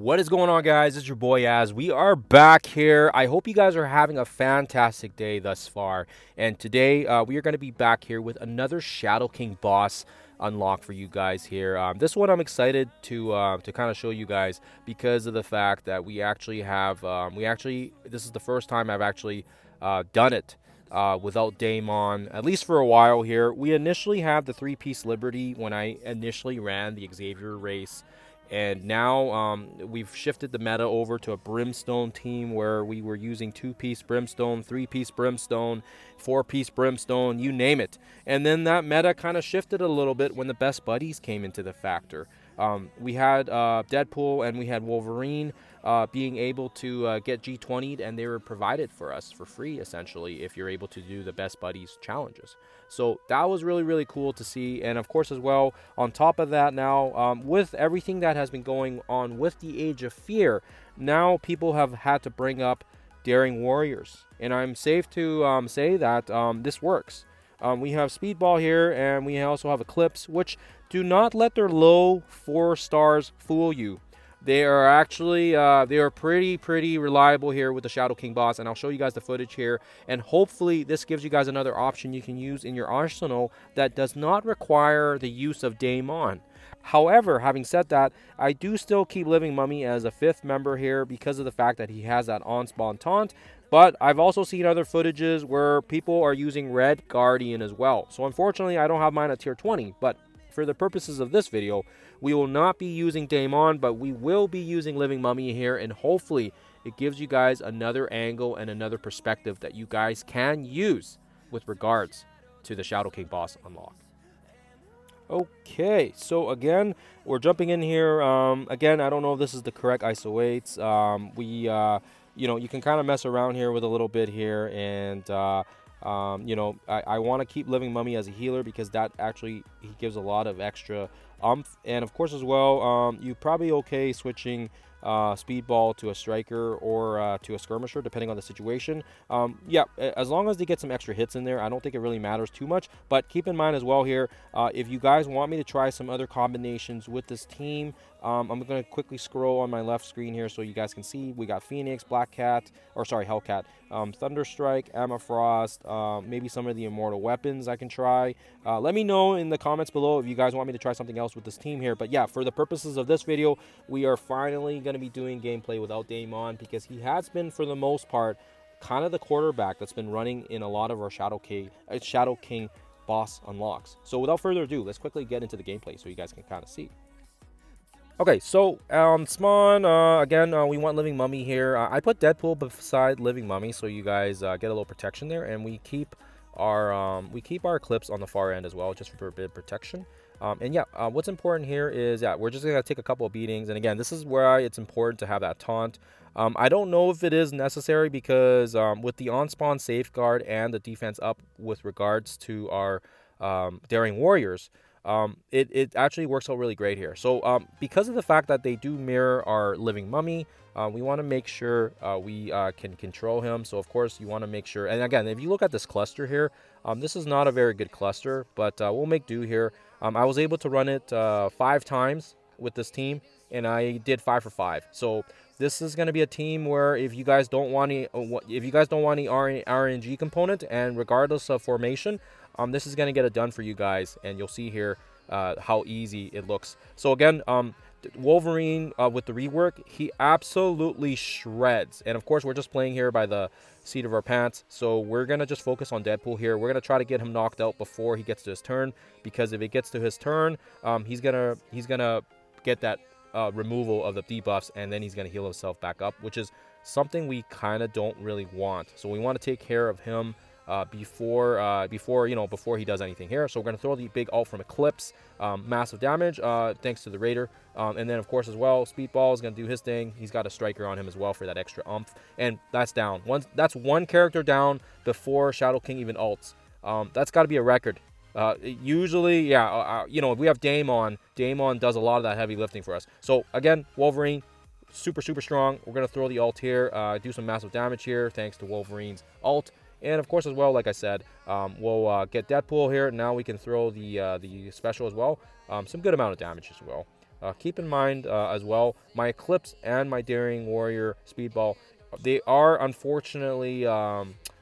What is going on, guys? It's your boy Az. We are back here. I hope you guys are having a fantastic day thus far. And today we are going to be back here with another Shadow King boss unlock for you guys here. This one I'm excited to kind of show you guys because of the fact that we actually have this is the first time I've actually done it. Without DAIMON, at least for a while here. We initially had the three-piece Liberty when I initially ran the Xavier race, and now we've shifted the meta over to a Brimstone team where we were using two-piece Brimstone, three-piece Brimstone, four-piece Brimstone, you name it. And then that meta kind of shifted a little bit when the best buddies came into the factor. We had Deadpool and we had Wolverine being able to get G20'd, and they were provided for us for free, essentially, if you're able to do the best buddies challenges. So that was really, really cool to see. And of course, as well, on top of that now, with everything that has been going on with the Age of Fear, now people have had to bring up Daring Warriors. And I'm safe to say that this works. We have Speedball here, and we also have Eclipse, which do not let their low 4 stars fool you. They are actually, they are pretty reliable here with the Shadow King boss, and I'll show you guys the footage here, and hopefully this gives you guys another option you can use in your arsenal that does not require the use of DAIMON. However, having said that, I do still keep Living Mummy as a 5th member here because of the fact that he has that on-spawn taunt, but I've also seen other footages where people are using Red Guardian as well. So unfortunately, I don't have mine at tier 20, but for the purposes of this video, we will not be using DAIMON, but we will be using Living Mummy here, and hopefully it gives you guys another angle and another perspective that you guys can use with regards to the Shadow King boss unlock. Okay, so again, we're jumping in here. Again, I don't know if this is the correct ISO 8s. You know, you can kind of mess around here with a little bit here, and you know, I want to keep Living Mummy as a healer because that actually he gives a lot of extra umph. And of course as well, you probably okay switching Speedball to a striker or to a skirmisher depending on the situation. Yeah, as long as they get some extra hits in there, I don't think it really matters too much. But keep in mind as well here, if you guys want me to try some other combinations with this team, I'm going to quickly scroll on my left screen here so you guys can see. We got Phoenix, Black Cat, or sorry, Hellcat, Thunderstrike, Amethyst, maybe some of the immortal weapons I can try. Let me know in the comments below if you guys want me to try something else with this team here. But yeah, for the purposes of this video, we are finally going to be doing gameplay without DAIMON because he has been, for the most part, kind of the quarterback that's been running in a lot of our Shadow King boss unlocks. So without further ado, let's quickly get into the gameplay so you guys can kind of see. Okay, so spawn, again, we want Living Mummy here. I put Deadpool beside Living Mummy so you guys get a little protection there, and we keep our Eclipse on the far end as well, just for a bit of protection. And yeah, what's important here is, yeah, we're just gonna take a couple of beatings, and again, this is where it's important to have that taunt. I don't know if it is necessary because with the on-spawn safeguard and the defense up with regards to our Daring Warriors, it actually works out really great here. So because of the fact that they do mirror our Living Mummy, we want to make sure we can control him. So of course you want to make sure, and again, if you look at this cluster here, this is not a very good cluster, but we'll make do here. I was able to run it 5 times with this team, and I did 5 for 5. So this is going to be a team where if you guys don't want any RNG component, and regardless of formation, this is going to get it done for you guys, and you'll see here how easy it looks. So again, Wolverine with the rework, he absolutely shreds. And of course, we're just playing here by the seat of our pants, so we're gonna just focus on Deadpool here. We're gonna try to get him knocked out before he gets to his turn, because if it gets to his turn, he's gonna get that removal of the debuffs, and then he's gonna heal himself back up, which is something we kind of don't really want. So we want to take care of him before he does anything here. So we're going to throw the big ult from Eclipse, massive damage thanks to the Raider, and then of course as well, Speedball is going to do his thing. He's got a striker on him as well for that extra umph, and that's down. That's one character down before Shadow King even ults. That's got to be a record. Usually, yeah, you know, if we have DAIMON does a lot of that heavy lifting for us. So again, Wolverine, super strong. We're going to throw the ult here, do some massive damage here thanks to Wolverine's ult. And of course as well, like I said, we'll get Deadpool here. Now we can throw the special as well. Some good amount of damage as well. keep in mind as well, my Eclipse and my Daring Warrior Speedball, they are unfortunately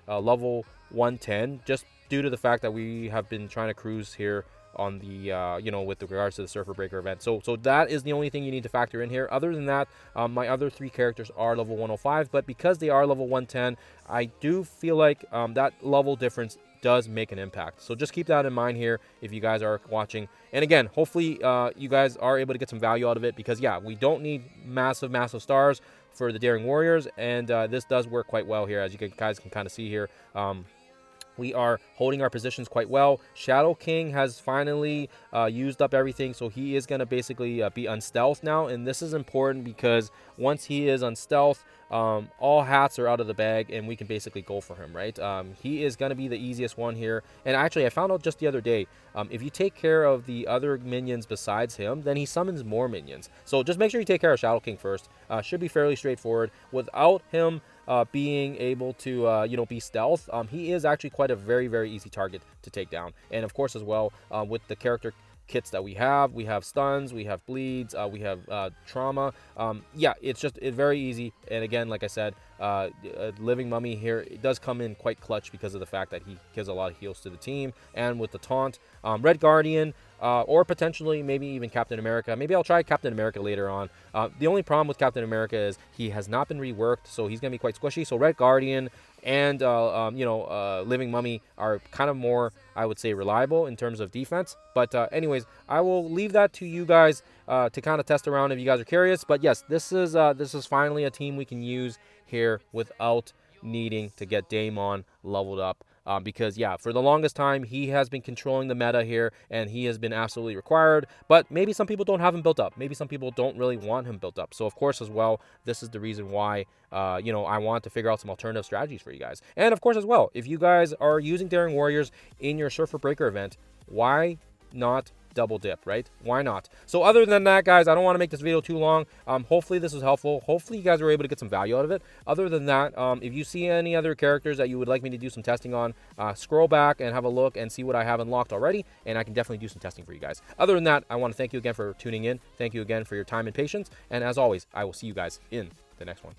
level 110, just due to the fact that we have been trying to cruise here on the with regards to the Surfer Breaker event. So that is the only thing you need to factor in here. Other than that, my other 3 characters are level 105, but because they are level 110, I do feel like that level difference does make an impact. So just keep that in mind here if you guys are watching. And again, hopefully you guys are able to get some value out of it, because yeah, we don't need massive stars for the Daring Warriors, and this does work quite well here, as you guys can kind of see here. We are holding our positions quite well. Shadow King has finally used up everything, so he is going to basically be unstealth now. And this is important because once he is unstealth, all hats are out of the bag, and we can basically go for him, right? He is going to be the easiest one here. And actually, I found out just the other day, if you take care of the other minions besides him, then he summons more minions. So just make sure you take care of Shadow King first. Should be fairly straightforward. Without him being able to be stealth, he is actually quite a very easy target to take down. And of course as well, with the character kits that we have stuns, we have bleeds, we have trauma. Yeah, it's very easy. And again, like I said, Living Mummy here, it does come in quite clutch because of the fact that he gives a lot of heals to the team. And with the taunt, Red Guardian, or potentially maybe even Captain America. Maybe I'll try Captain America later on. The only problem with Captain America is he has not been reworked, so he's going to be quite squishy. So Red Guardian and Living Mummy are kind of more, I would say, reliable in terms of defense. But anyways, I will leave that to you guys to kind of test around if you guys are curious. But yes, this is finally a team we can use here without needing to get DAIMON leveled up. Because yeah, for the longest time he has been controlling the meta here, and he has been absolutely required. But maybe some people don't have him built up. Maybe some people don't really want him built up. So of course as well, this is the reason why I want to figure out some alternative strategies for you guys. And of course as well, if you guys are using Daring Warriors in your Surfer Breaker event, why not double dip, right? Why not? So other than that, guys, I don't want to make this video too long. Hopefully this was helpful. Hopefully you guys were able to get some value out of it. Other than that, if you see any other characters that you would like me to do some testing on, scroll back and have a look and see what I have unlocked already, and I can definitely do some testing for you guys. Other than that, I want to thank you again for tuning in. Thank you again for your time and patience, and as always, I will see you guys in the next one.